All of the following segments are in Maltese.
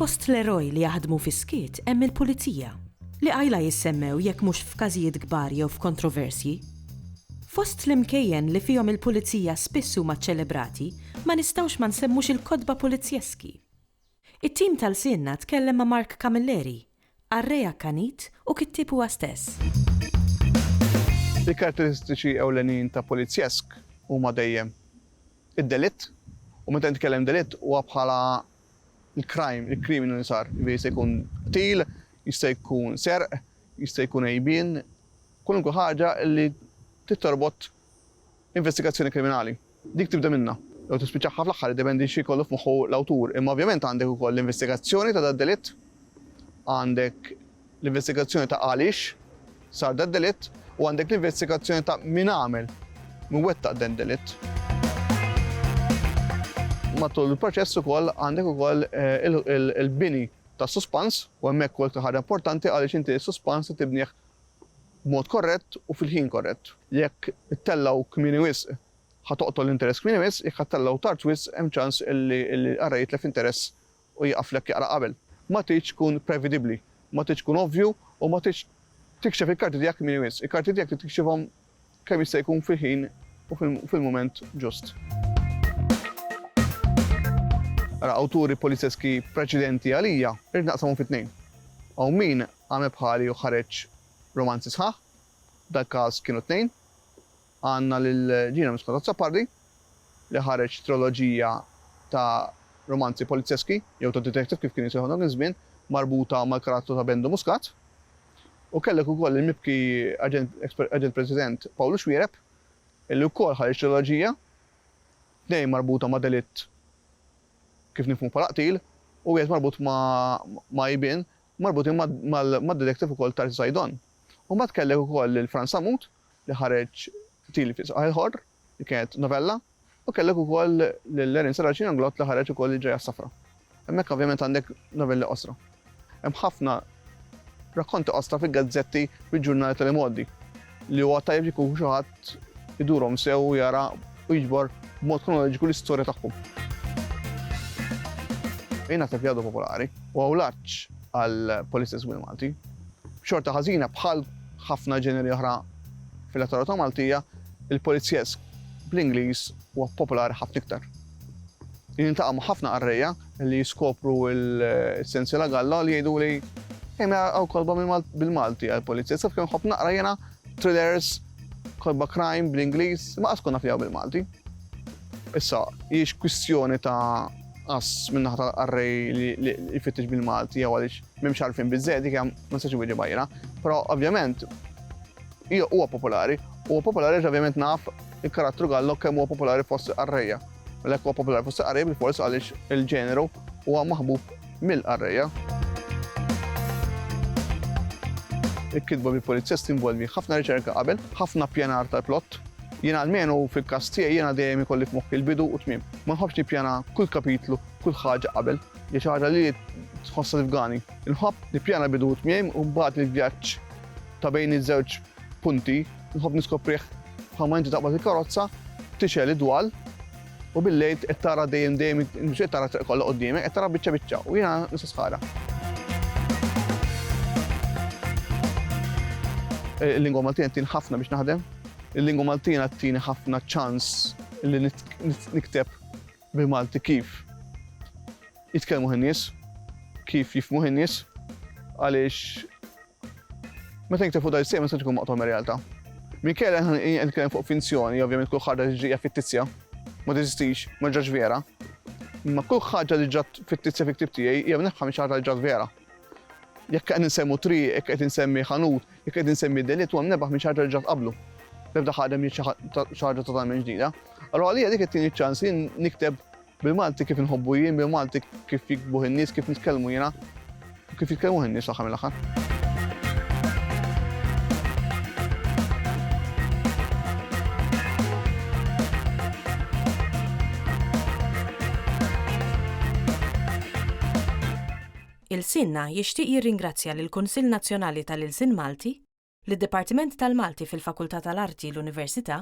Fost l-eroj li jaħdmu fis-skiet hemm il-pulizija li għajla jissemmew jekk mhux f'każijiet kbar jew f'kontroversji. Fost l-imkejjen li fihom il-pulizija spiss huma ċċelebrati ma nistgħux ma nsemmux il-kodba pulizjeski. It-tim tal-Sinna tkellem ma' Mark Camilleri, Arrea Kanit u kittib huwa stess. Il-karatteristiċi ewlenin ta' pulizjesk huma dejjem id-delitt u meta nitkellem delitt huwa bħala il-kriminu li sar. Jista' jkun qtil, jista' jkun serq, jista' jkun għejbien, kwalunkwe ħaġa li tittorbot investigazzjoni kriminali. Dik tibda minna. Jew tispiċċaħħa fl-aħħar jiddependi xi jkollu f'moħħu l-awtur, imma ovvjament għandek ukoll l-investigazzjoni ta' delitt, għandek l-investigazzjoni ta' għaliex sar delitt u għandek l-investigazzjoni ta' min għamel min wettaq dan delitt. Matul il-proċess ukoll għandek ukoll il-bini ta' suspans u hemmhekk ukoll ħaġa importanti għaliex inti s-suspans tibnieh b'mod korrett u fil-ħin korrett. Jekk ittellaw kmieni wisq ħatoqtol l-interess kmieni wisq, jekk ħattellaw tard wisq hemm ċans illi qarra jitlef interess u jaqaflek jaqra qabel. Ma tridx tkun prevedibbli, ma tridx tkun ovvju u ma tridx tikxef il-karti tiegħek kmieni wisq. Il-karti tiegħek tikxifhom kemm jista' jkun fil-ħin u fil-mument ġust. Awturi polizjeski preċedenti għalija irid naqsamhom fit-tnejn. Hawn min għamel bħali u ħareġ romanzi sħaħ, dal-każ kienu tnejn. Għandna lil Ġina Miskota Zappardi li ħareġ triloġija ta' romanzi polizjeski jew ta' detective kif kien jisejħu dak iż-żmien marbuta mal-karattru ta' Bendu Muscat. U kellek ukoll il-mibki Aġent President Pawlu Xwiereb illi wkoll ħareġ triloġija tnejn marbuta ma' delitt kif nifhmu bħala qtil u wieħed marbut ma' jibien marbutin mad-detective ukoll Tarsi Sajdon. U mbagħad kellek ukoll il-Franz Samut li ħareġ Tili fi Saqaj ħor li kienet novella u kellek ukoll l-Erin Saracin Anglot li ħareġ ukoll il-Ġejja Safra. Hemmhekk ovvjament għandek novelli qosra. Hemm ħafna rakkonti qosra fil-gazzetti bil-ġurnali tal-imoddi li huwa tajjeb jkun xi ħadd idurhom sew u jara u jiġbor b'mod kronoloġiku l-istorja tagħhom. Jiena ta' pjadu popolari u għawlaċ għal-Polizzjas Malti. Xorta ħażina bħal ħafna ġeneri oħra fil-elettorat Maltija, il-Polizzjas bl-Ingliż huwa popolari ħafna iktar. Jintaqa' ma' ħafna qarrejja li jiskopru l-sensiela Galla li jgħidu li ejma għaw kolba bil-Malti għal-Polizzjas, kif kien ħobb naqra jiena thrillers, kolba crime bl-Ingliż, ma qas konna fija bil-Malti. Issa, hijiex kwistjoni ta' qas minnaħa tal-qarrej li jfittex bil-Malti jew għaliex m'hemmx għarfien biżżejjed dik ma nistax iwieġeb bajra, però ovvjament huwa popolari ovvjament naf il-karattru Gallo kemm huwa popolari fost qarrejja. Għalhekk huwa popolari fost qarrejja bil-fors għaliex il-ġeneru huwa maħbub mill-qarrejja. Il-kitba bil-Polizzjas tinvolvi ħafna riċerka qabel, ħafna ppjanar tal-plott. Jiena almenu fil-każ tiegħi jiena dejjem ikolli f'moħħi l-bidu u tmiem. Ma nħobbx nippjana kull kapitlu, kull ħaġa qabel, hija xi ħaġa li tħossha tifgani. Inħobb nippjana bidu u tmiem u mbagħad il-vjaġġ ta' bejn iż-żewġ punti, nħobb niskoprih bħalma inti taqbad il-karozza, tixel id-dwal u bil-lejl qed tara dejjem mhux qed tara kollha quddiemek, qed tara biċċa biċċa u jiena nista' sħara. Il-lingwa Maltina tien ħafna biex naħdem. Il-lingwa Maltina tini ħafna ċans li nikteb bil-Malti kif jitkellmu in-nies, kif jifhmu in-nies, għaliex meta nikteb fuq dal-sejm ma tkun maqtuha mir-realtà. Minkejja qed nitkellem fuq finzjoni, ovvjament kull ħaġa ġejja fittizja, ma teżistix, ma ġrax vera. Imma kull ħaġa li ġat fittizja fi-ktieb tiegħi hija nifhem xi ħaġa li ġat vera. Jekk qed insemmu triq, jekk qed insemmi ħanut, jekk qed insemmi delitt huwa mnebaħ minn xi ħaġa li ġat qablu. Nibda ħadem xi ħaġa totalment ġdida. Allura għalija dik qed tieni ċans li nikteb bil-Malti kif inħobbu jien, bil-Malti kif jikbu in-nies, kif nitkellmu jiena, kif jitkellmu in-nies l-aħħar mill-aħħar. Il-Sinna jixtieq jirringrazzja lill-Kunsill Nazzjonali tal-Ilsien Malti, lid-Dipartiment tal-Malti fil-Fakultà tal-Arti l-Università,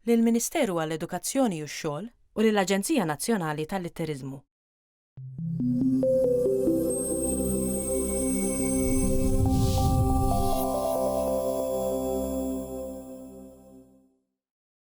lill-Ministeru għall-Edukazzjoni u x-Xogħol u lill-Aġenzija Nazzjonali tal-Litteriżmu.